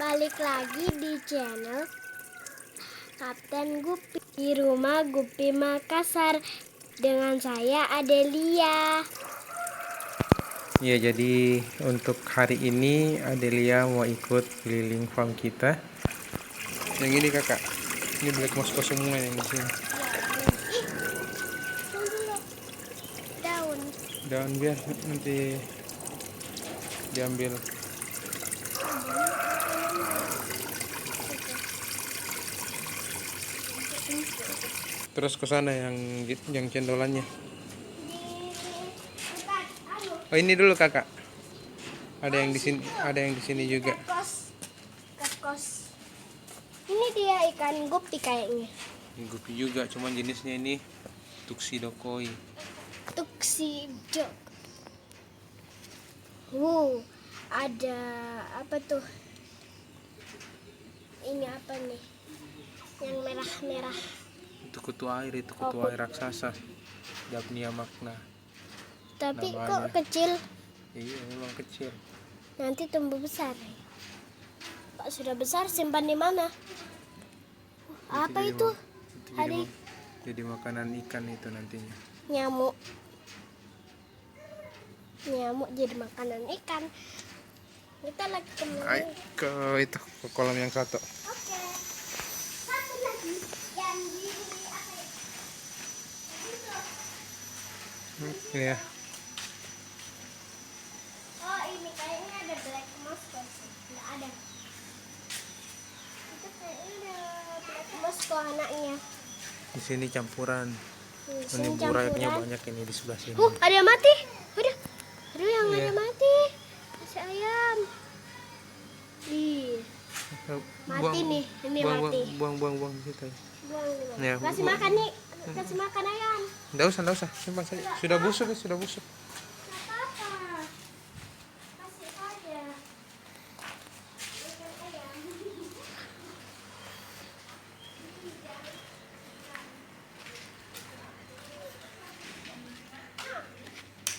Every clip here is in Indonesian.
balik lagi di channel Kapten Gupi di rumah Gupi Makassar dengan saya Adelia. Ya, jadi untuk hari ini Adelia mau ikut keliling farm kita. Yang ini kakak, ini black Moscow semua yang di sini. Daun. Daun biar nanti diambil. Terus ke sana yang cendolannya. Oh, ini dulu kakak. Ada yang di sini juga. Kakos. Ini dia ikan gupi kayaknya. Gupi juga, cuman jenisnya ini tuxedo koi. Tuxedo. Ada apa tuh? Ini apa nih? Yang merah-merah. Itu kutu air raksasa. Daphnia magna. Tapi Namanya. kok kecil? Iya, memang kecil. Nanti tumbuh besar. Pak sudah besar simpan di mana? Apa itu? Jadi makanan ikan itu nantinya. Nyamuk jadi makanan ikan. Kita lagi kemana? Ke kolam yang satu. Oke. Satu lagi yang di apa ya? Ini ya. Oh, ini kayaknya ada black Moscow sih. Nggak ada. Itu kayaknya ada black Moscow anaknya. Di sini campuran. Sini Ini burainya banyak ini di sebelah sini. Ada yang mati. Aduh yang Iya. ada mati. Kasih ayam. Ih, mati nih. Ini mati. Buang di situ. Buang. Ya, Kasih makan nih. Kasih makan ayam. Enggak usah. Simpan saja. Sudah busuk. Nggak apa-apa. Kasih aja. Makan ayam.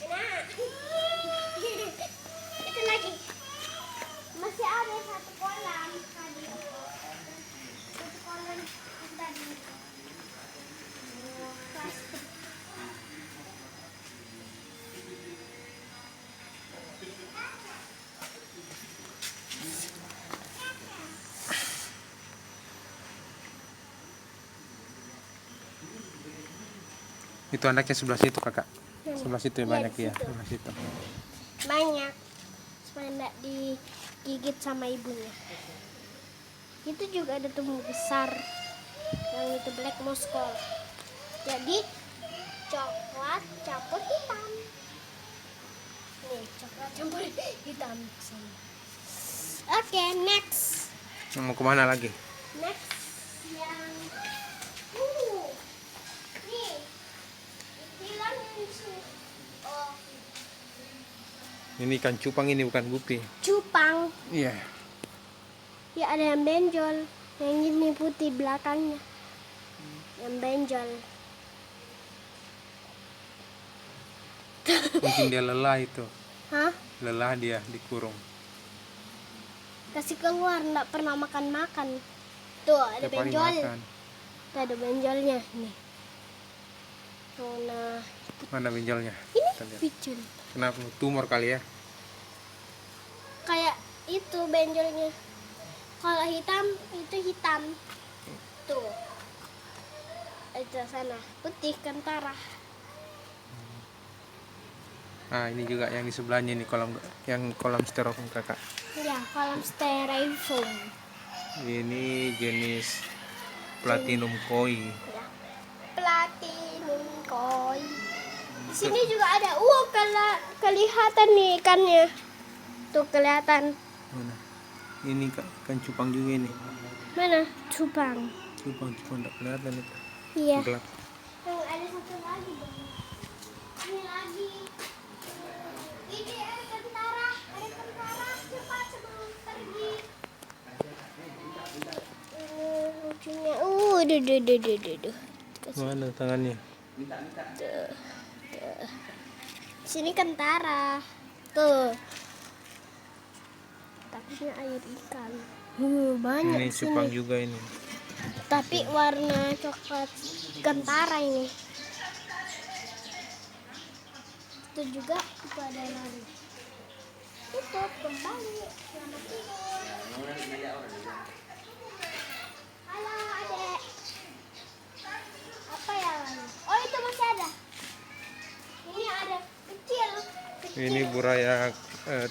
Enak. Itu lagi. Masih ada satu kolam tadi. Satu kolam tadi. Plastik. Itu anaknya sebelah situ kakak. Sebelah situ Iya, banyak di ya. situ. Sebelah situ. Banyak supaya tidak digigit sama ibunya. Itu juga ada tumbuh besar yang itu black Moscow. Jadi coklat campur hitam. Nih coklat campur hitam. Oke, next Mau kemana lagi? yang nih hilang di sini. Oh, Ini ikan cupang, ini bukan gupi. cupang. Iya. Ya ada yang benjol, yang ini putih belakangnya, yang benjol. Mungkin dia lelah itu. Hah? Lelah dia dikurung. Kasih keluar, nggak pernah makan. Tuh ada Tiap hari benjol. makan. Tuh ada benjolnya nih. Nah, Mana benjolnya? ini Kita lihat. benjol. Kenapa? Tumor kali ya? Kayak itu benjolnya. Kalau hitam itu hitam. Tuh. Itu sana putih kentara. Nah, ini juga yang di sebelahnya nih kolam styrofoam kakak. Ya, kolam styrofoam. Ini jenis platinum koi. Ya. Platinum koi. Di sini juga ada. Kelihatan nih ikannya. Tuh kelihatan. Mana? Ini kan cupang juga ini. Mana? Cupang. Cupang tak kelihatan itu. Iya. Gelap. Tuh ada satu lagi. Ini lagi. Ini ada kentara. Cepat sebelum pergi. Lucunya. Duh. Mana tangannya? Sini kentara. Tuh. Tak Ini air ikan. Banyak Ini di cupang sini. juga ini. Tapi warna coklat kentara ini. Itu juga itu ada lari. Tutup kembali. Selamat tidur. Halo adek. Apa ya? Oh itu masih ada. Ini ada kecil. Ini buraya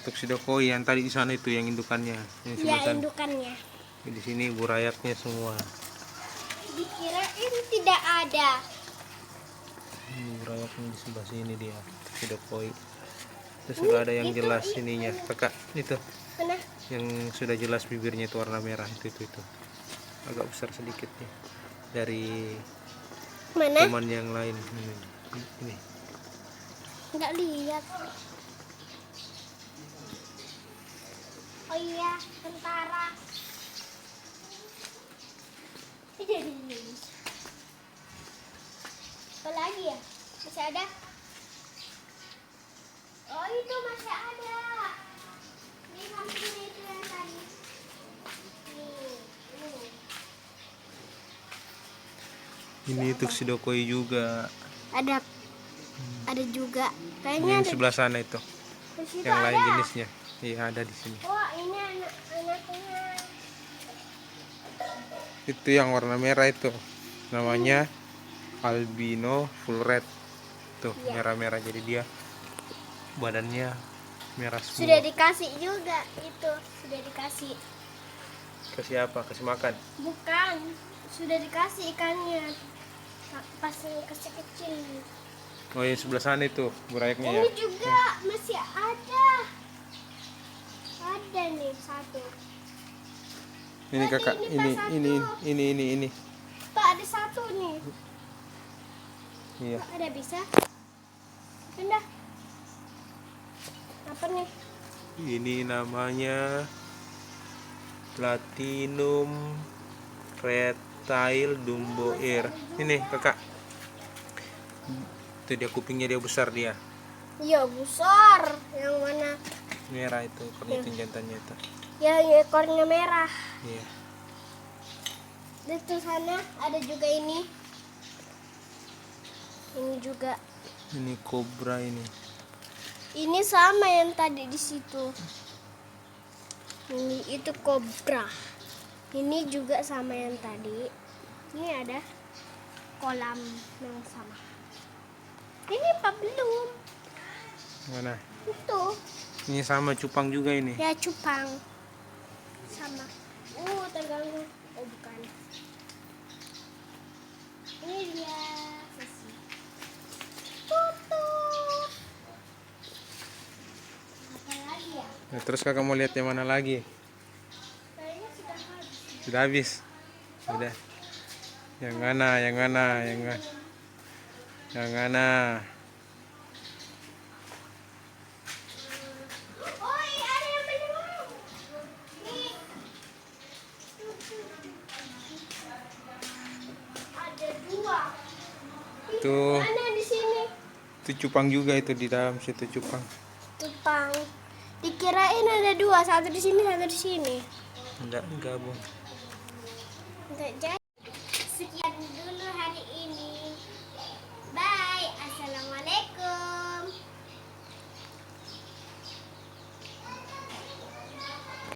tuxedo koi yang tadi di sana itu yang indukannya. Yang Ya sebelah sana. indukannya. Di sini burayaknya semua. Dikirain tidak ada. Ini burayaknya di sebelah sini dia. Tuxedo koi. Itu sudah ada yang jelas ininya. Kakak itu Mana? yang sudah jelas bibirnya itu warna merah itu. Agak besar sedikit nih dari Mana? teman yang lain. Ini. Nggak lihat. Oh iya, tentara. Apa lagi ya? Masih ada? Oh itu masih ada. Di samping itu yang tadi. Ini tuxedo koi juga. Ada juga. Ini Kayaknya yang ada. sebelah sana itu. Di situ Yang lain ada. jenisnya. Iya ada di sini. Wah ini anaknya. Itu yang warna merah itu. Namanya albino full red. Tuh Iya. merah-merah jadi dia badannya merah semua. Sudah dikasih juga itu. Sudah dikasih. Kasih apa? Kasih makan. Bukan. Sudah dikasih ikannya. Pas kecil-kecil. Oh yang sebelah sana itu burayaknya ya. Ini juga masih ada. Ada nih satu. Ini Tadi kakak, ini pas ini. Pak ada satu nih. Iya. Pak ada bisa? Pindah. Apa nih? Ini namanya Platinum Retail Dumbo Air. Ini kakak. Itu dia kupingnya dia besar dia. Iya besar. Yang mana? Merah itu penelitian jantannya itu. Yang ekornya merah. Iya. Di sana ada juga ini. Ini juga. Ini kobra ini. Ini sama yang tadi di situ. Ini itu kobra. Ini juga sama yang tadi. Ini ada kolam yang sama. Ini apa belum? Mana? Itu. Ini sama cupang juga ini. Ya cupang. Sama. Terganggu. Oh bukan. Ini dia. Sesi. Tutup. Apa lagi ya? Nah, terus kakak mau lihat yang mana lagi? Kayaknya sudah habis. Sudah habis. Sudah. Yang mana? Yang mana? Yang mana? Yang mana? Oh iya ada yang belum. Nih. Ada dua. Tuh. Mana di sini? Itu cupang juga itu di dalam situ cupang. Cupang. Dikirain ada dua, satu di sini, satu di sini. Enggak gabung. Enggak jadi. Sekian dulu